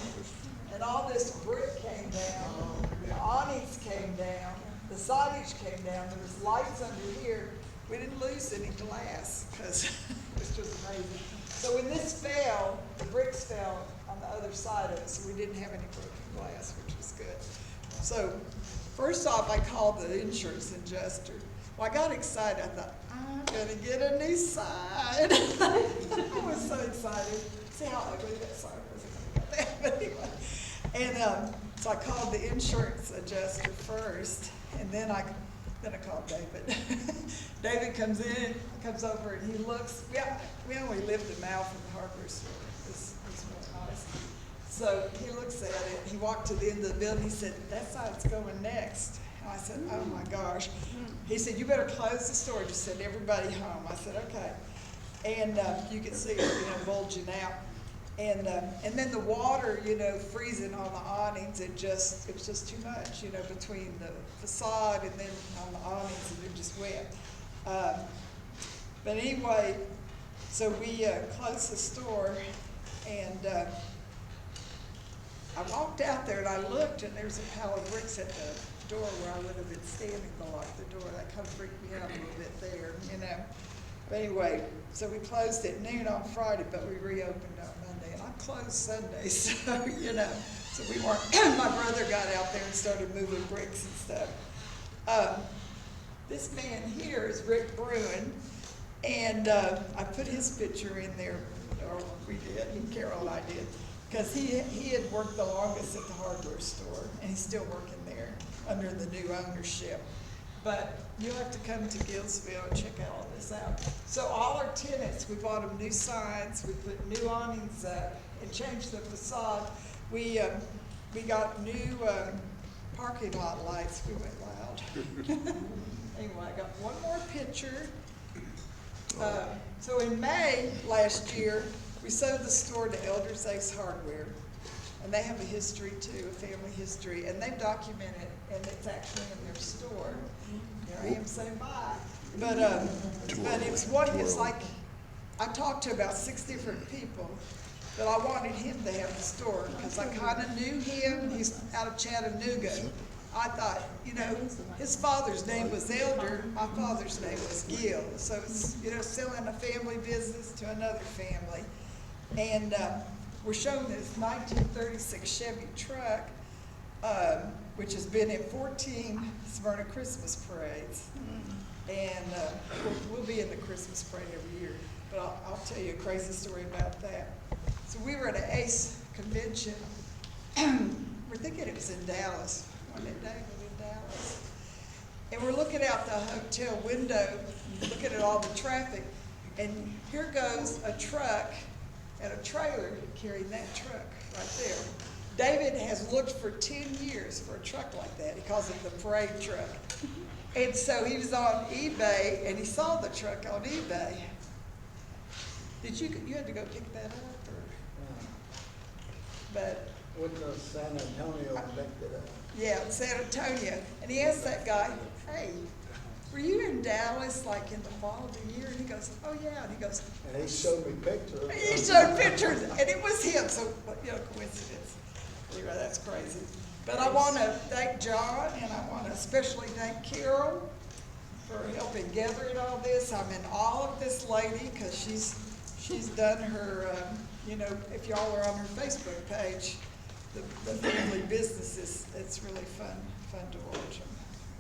and all this brick came down, the awnings came down, the siding came down, there was lights under here. We didn't lose any glass, because it was just amazing. So when this fell, the bricks fell on the other side of it, so we didn't have any broken glass, which was good. So first off, I called the insurance adjuster. Well, I got excited. I thought, I'm gonna get a new sign. I was so excited. See how ugly that sign was? But anyway. And so I called the insurance adjuster first, and then I called David. David comes over, and he looks. We only lived a mile from the hardware store. It was really nice. So he looks at it. He walked to the end of the building. He said, "That side's going next." And I said, "Oh my gosh." He said, "You better close the store. Just send everybody home." I said, "Okay." And you could see it, bulging out. And then the water, freezing on the awnings, it was just too much, between the facade and then on the awnings, and it just wet. But anyway, so we closed the store, and I walked out there and I looked, and there's a pile of bricks at the door where I would have been standing to lock the door. That kind of freaked me out a little bit there, But anyway, so we closed at noon on Friday, but we reopened on Monday, and I closed Sunday, so so we weren't. My brother got out there and started moving bricks and stuff. This man here is Rick Bruin, and I put his picture in there, or we did, Carol and I did, because he had worked the longest at the hardware store, and he's still working there under the new ownership. But you'll have to come to Gillsville and check all this out. So all our tenants, we bought them new signs, we put new awnings up, and changed the facade. We got new parking lot lights. We went loud. Anyway, I got one more picture. So in May last year, we sold the store to Elders Ace Hardware. And they have a history too, a family history, and they've documented, and it's actually in their store. There I am saying bye. But it's like, I talked to about 6 different people, but I wanted him to have the store, because I kind of knew him. He's out of Chattanooga. I thought, his father's name was Elder, my father's name was Gill. So it's, selling a family business to another family. And we're showing this 1936 Chevy truck, which has been in 14 Smyrna Christmas parades. And we'll be in the Christmas parade every year. But I'll tell you a crazy story about that. So we were at an ACE convention. We're thinking it was in Dallas. One day we were in Dallas. And we're looking out the hotel window, looking at all the traffic. And here goes a truck and a trailer carrying that truck right there. David has looked for 10 years for a truck like that. He calls it the parade truck. And so he was on eBay, and he saw the truck on eBay. Did you had to go pick that up, or? But With the San Antonio picked it up. yeah, in San Antonio. And he asked that guy, "Hey, were you in Dallas like in the fall of the year?" And he goes, "Oh yeah." And he goes, And he showed me pictures. he showed pictures, and it was him. So, coincidence. Anyway, that's crazy. But I want to thank John, and I want to especially thank Carol for helping gathering all this. I'm in awe of this lady, because she's done her, if y'all are on her Facebook page, the family businesses. It's really fun to watch them,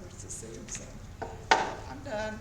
or to see them. So I'm done.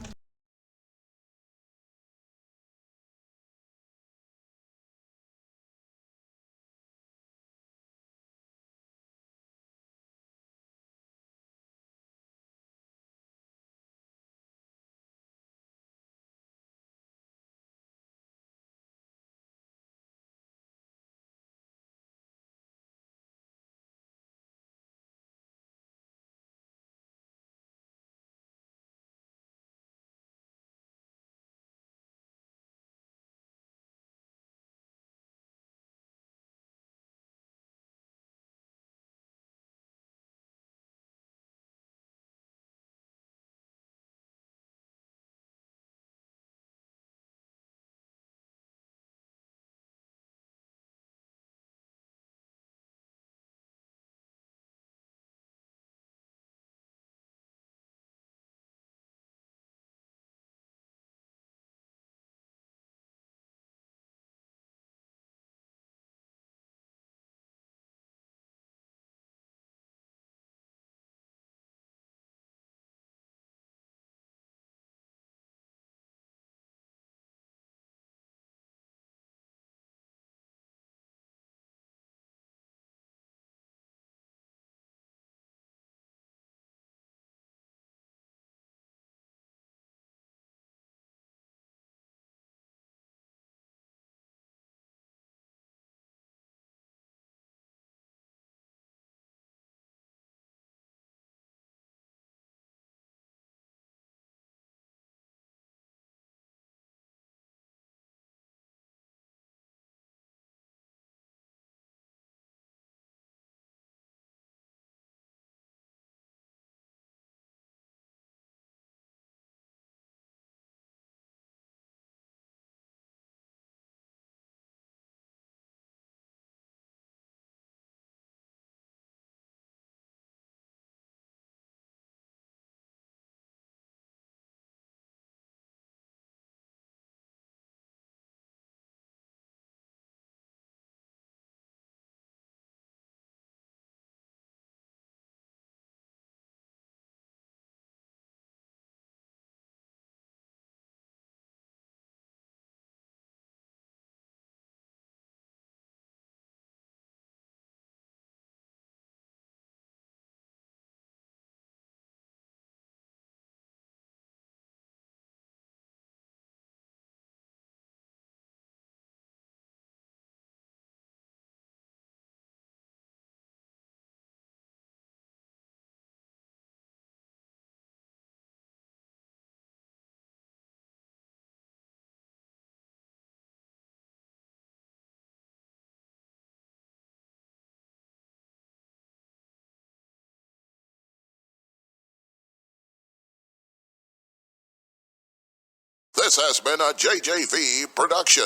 This has been a JJV production.